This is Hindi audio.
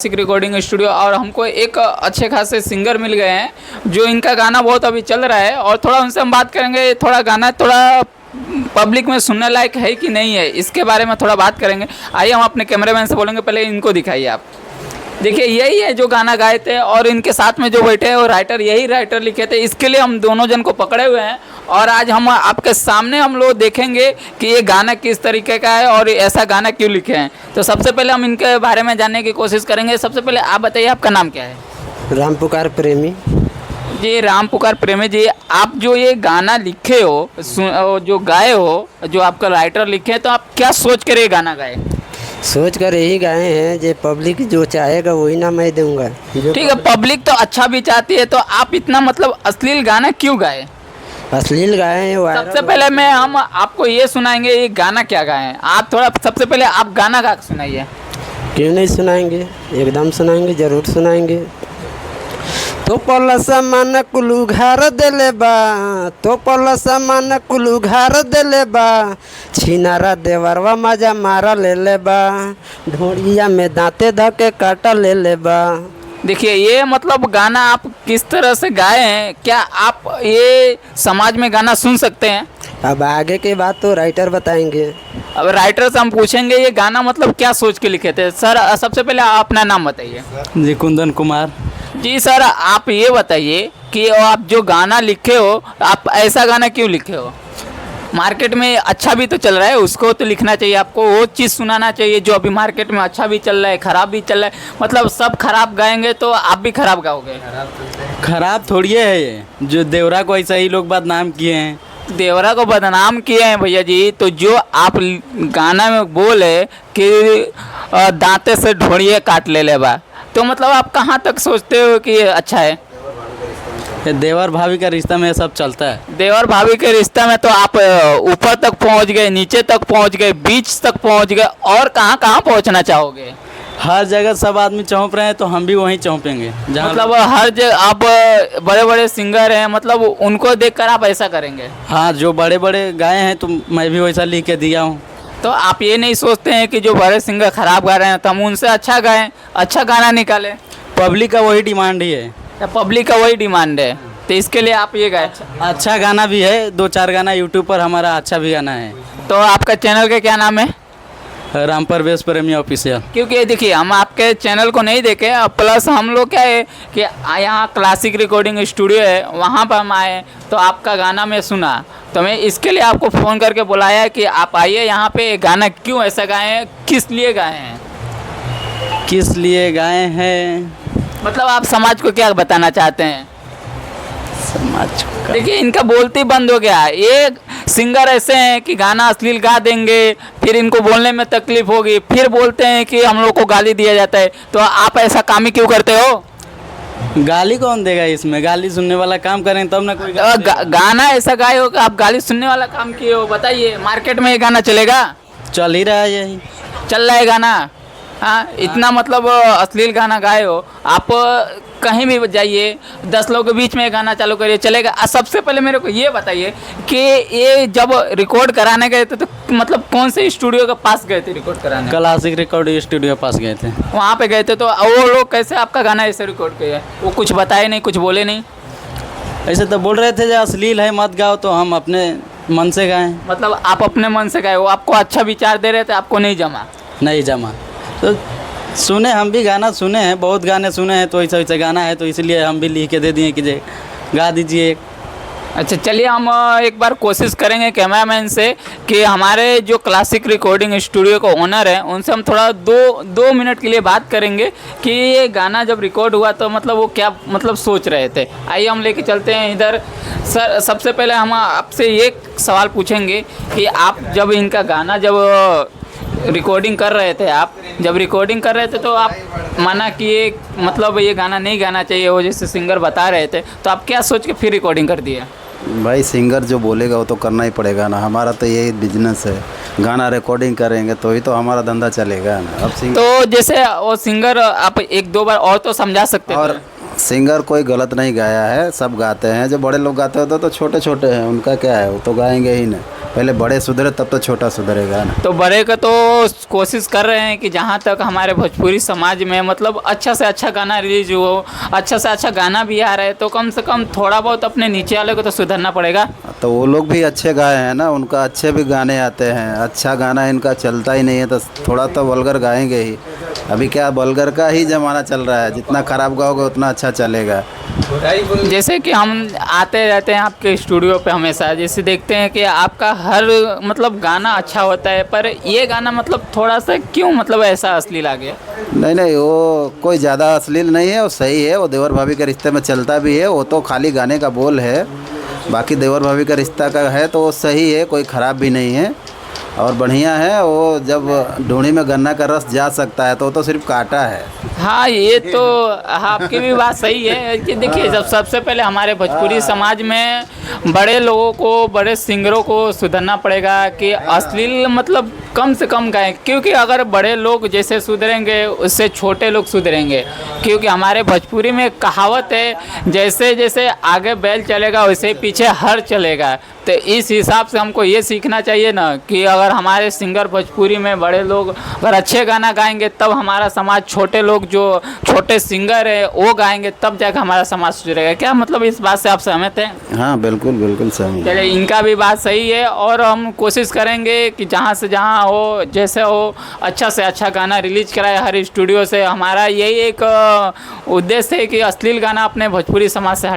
क्लासिक रिकॉर्डिंग स्टूडियो और हमको एक अच्छे खासे सिंगर मिल गए हैं जो इनका गाना बहुत अभी चल रहा है और थोड़ा उनसे हम बात करेंगे। थोड़ा गाना थोड़ा पब्लिक में सुनने लायक है कि नहीं है, इसके बारे में थोड़ा बात करेंगे। आइए हम अपने कैमरामैन से बोलेंगे, पहले इनको दिखाइए। आप देखिए, यही है जो गाना गाए थे और इनके साथ में जो बैठे हैं वो राइटर, यही राइटर लिखे थे। इसके लिए हम दोनों जन को पकड़े हुए हैं और आज हम आपके सामने हम लोग देखेंगे कि ये गाना किस तरीके का है और ऐसा गाना क्यों लिखे हैं। तो सबसे पहले हम इनके बारे में जानने की कोशिश करेंगे। सबसे पहले आप बताइए, आपका नाम क्या है? राम पुकार प्रेमी। जी राम पुकार प्रेमी जी, आप जो ये गाना लिखे हो, जो गाए हो, जो आपका राइटर लिखे हैं, तो आप क्या सोच कर ये गाना गाए? सोच कर यही गाए हैं, जो पब्लिक जो चाहेगा वही ना मैं दूंगा। ठीक है, पब्लिक तो अच्छा भी चाहती है, तो आप इतना मतलब अश्लील गाना क्यों गाए? अश्लील गाए हैं वायरल। सबसे पहले हम आपको ये सुनाएंगे ये गाना क्या गाए हैं। आप थोड़ा सबसे पहले आप गाना गा के सुनाइए। क्यों नहीं सुनाएंगे, एकदम सुनाएंगे, जरूर सुनाएंगे। तो पल सामान कुलू घर देले बा, तो पल सामान कुलू घर देले बा, छिनारा देवरवा मजा मारा ले ले बा, ढोड़िया में दांते धके काटा ले ले बा। देखिए, ये मतलब गाना आप किस तरह से गाए हैं, क्या आप ये समाज में गाना सुन सकते हैं? अब आगे की बात तो राइटर बताएंगे। अब राइटर से हम पूछेंगे ये गाना मतलब क्या सोच के लिखे थे। सर सबसे पहले आप अपना नाम बताइए। जी कुंदन कुमार। जी सर, आप ये बताइए कि आप जो गाना लिखे हो, आप ऐसा गाना क्यों लिखे हो? मार्केट में अच्छा भी तो चल रहा है, उसको तो लिखना चाहिए, आपको वो चीज़ सुनाना चाहिए जो अभी मार्केट में अच्छा भी चल रहा है, ख़राब भी चल रहा है। मतलब सब खराब गाएंगे तो आप भी खराब गाओगे। खराब थोड़ी है ये, जो देवरा को ऐसा ही लोग बदनाम किए हैं। देवरा को बदनाम किए हैं भैया जी, तो जो आप गाना में बोले कि दांते से ढोड़िए काट ले बा, तो मतलब आप कहाँ तक सोचते हो कि ये अच्छा है? ये देवर भाभी का रिश्ता में ये सब चलता है। देवर भाभी के रिश्ते में तो आप ऊपर तक पहुंच गए, नीचे तक पहुंच गए, बीच तक पहुंच गए, और कहाँ कहाँ पहुंचना चाहोगे? हर जगह सब आदमी चौंप रहे हैं तो हम भी वहीं चौंपेंगे। मतलब हर जगह आप बड़े बड़े सिंगर हैं, मतलब उनको देखकर आप ऐसा करेंगे? हाँ, जो बड़े बड़े गाए हैं तो मैं भी वैसा लिख के दिया हूँ। तो आप ये नहीं सोचते हैं कि जो बड़े सिंगर खराब गा रहे हैं तो हम उनसे अच्छा गाएं, अच्छा गाना निकालें? पब्लिक का वही डिमांड ही है। या पब्लिक का वही डिमांड है, तो इसके लिए आप ये गाए? अच्छा गाना भी है, 2-4 गाना यूट्यूब पर हमारा अच्छा भी गाना है। तो आपका चैनल का क्या नाम है? राम प्रवेश प्रेमी ऑफिशियल। क्योंकि देखिए, हम आपके चैनल को नहीं देखे, प्लस हम लोग क्या है कि यहाँ क्लासिक रिकॉर्डिंग स्टूडियो है, वहाँ पर हम आए तो आपका गाना मैं सुना, तो मैं इसके लिए आपको फ़ोन करके बुलाया कि आप आइए यहाँ पे। गाना क्यों ऐसा गाए हैं, किस लिए गाए हैं? किस लिए गाए हैं मतलब आप समाज को क्या बताना चाहते हैं? समाज का। देखिए, इनका बोलती बंद हो गया। ये सिंगर ऐसे हैं कि गाना अश्लील गा देंगे, फिर इनको बोलने में तकलीफ होगी, फिर बोलते हैं कि हम लोग को गाली दिया जाता है। तो आप ऐसा काम ही क्यों करते हो? गाली कौन देगा इसमें? गाली सुनने वाला काम करें तब ना कोई गाना ऐसा गाए हो कि आप गाली सुनने वाला काम किए हो? बताइए, मार्केट में ये गाना चलेगा? चल ही रहा है, यही चल रहा है गाना। हाँ, इतना मतलब अश्लील गाना गाए हो आप। कहीं भी जाइए, 10 लोगों के बीच में ये गाना चालू करिए, चलेगा? सबसे पहले मेरे को ये बताइए कि ये जब रिकॉर्ड कराने गए थे तो मतलब कौन से स्टूडियो के पास गए थे रिकॉर्ड कराने? क्लासिक रिकॉर्डिंग स्टूडियो पास गए थे। वहाँ पे गए थे, तो वो लोग कैसे आपका गाना ऐसे रिकॉर्ड किए? वो कुछ बताए नहीं, कुछ बोले नहीं? ऐसे तो बोल रहे थे जो अश्लील है मत गाओ, तो हम अपने मन से गाएं। मतलब आप अपने मन से गाए, वो आपको अच्छा विचार दे रहे थे, आपको नहीं जमा? नहीं जमा तो सुने, हम भी गाना सुने हैं, बहुत गाने सुने हैं, तो ऐसा गाना है तो इसलिए हम भी लिख के दे दिए कि जे गा दीजिए। अच्छा, चलिए हम एक बार कोशिश करेंगे कैमरामैन से कि हमारे जो क्लासिक रिकॉर्डिंग स्टूडियो का ओनर है उनसे हम थोड़ा दो मिनट के लिए बात करेंगे कि ये गाना जब रिकॉर्ड हुआ तो मतलब वो क्या मतलब सोच रहे थे। आइए हम लेके चलते हैं इधर। सर सबसे पहले हम आपसे ये सवाल पूछेंगे कि आप जब इनका गाना जब रिकॉर्डिंग कर रहे थे, आप जब रिकॉर्डिंग कर रहे थे तो आप माना कि ये मतलब ये गाना नहीं गाना चाहिए, वो जैसे सिंगर बता रहे थे, तो आप क्या सोच के फिर रिकॉर्डिंग कर दिए? भाई सिंगर जो बोलेगा वो तो करना ही पड़ेगा ना, हमारा तो यही बिजनेस है, गाना रिकॉर्डिंग करेंगे तो ही तो हमारा धंधा चलेगा ना। अब तो जैसे वो सिंगर आप 1-2 बार और तो समझा सकते हैं। और सिंगर कोई गलत नहीं गाया है, सब गाते हैं, जो बड़े लोग गाते होते तो छोटे छोटे हैं, उनका क्या है, वो तो गाएंगे ही नहीं। पहले बड़े सुधरे तब तो छोटा सुधरेगा ना। तो बड़े का तो कोशिश कर रहे हैं कि जहाँ तक हमारे भोजपुरी समाज में मतलब अच्छा से अच्छा गाना रिलीज हो, अच्छा से अच्छा गाना भी आ रहा है, तो कम से कम थोड़ा बहुत अपने नीचे वाले को तो सुधरना पड़ेगा। तो वो लोग भी अच्छे गाए हैं ना, उनका अच्छे भी गाने आते हैं, अच्छा गाना इनका चलता ही नहीं है, तो थोड़ा तो वल्गर गाएंगे ही। अभी क्या वल्गर का ही ज़माना चल रहा है, जितना ख़राब गाओगे उतना अच्छा चलेगा। जैसे कि हम आते रहते हैं आपके स्टूडियो पे हमेशा, जैसे देखते हैं कि आपका हर मतलब गाना अच्छा होता है, पर ये गाना मतलब थोड़ा सा क्यों मतलब ऐसा अश्लील आ गया? नहीं नहीं, वो कोई ज़्यादा अश्लील नहीं है, वो सही है, वो देवर भाभी के रिश्ते में चलता भी है, वो तो खाली गाने का बोल है। बाकी देवर भाभी का रिश्ता का है तो वो सही है, कोई ख़राब भी नहीं है और बढ़िया है। वो जब ढूंढी में गन्ना का रस जा सकता है तो वो तो सिर्फ काटा है। हाँ, ये तो आपकी भी बात सही है कि देखिए, जब सबसे पहले हमारे भोजपुरी समाज में बड़े लोगों को, बड़े सिंगरों को सुधरना पड़ेगा कि अश्लील मतलब कम से कम गाएं, क्योंकि अगर बड़े लोग जैसे सुधरेंगे उससे छोटे लोग सुधरेंगे। क्योंकि हमारे भोजपुरी में कहावत है, जैसे जैसे आगे बैल चलेगा वैसे पीछे हर चलेगा। तो इस हिसाब से हमको ये सीखना चाहिए ना कि अगर हमारे सिंगर भोजपुरी में बड़े लोग अगर अच्छे गाना गाएंगे तब हमारा समाज, छोटे लोग जो छोटे सिंगर है वो गाएंगे तब जाकर हमारा समाज सुधरेगा। क्या मतलब इस बात से आप सहमत हैं? हाँ बिल्कुल बिल्कुल सही। चलिए, इनका भी बात सही है और हम कोशिश करेंगे कि जहाँ से जहाँ हो, जैसे हो, अच्छा से अच्छा गाना रिलीज कराए हर स्टूडियो से। हमारा यही एक उद्देश्य है कि अश्लील गाना अपने भोजपुरी समाज से हटा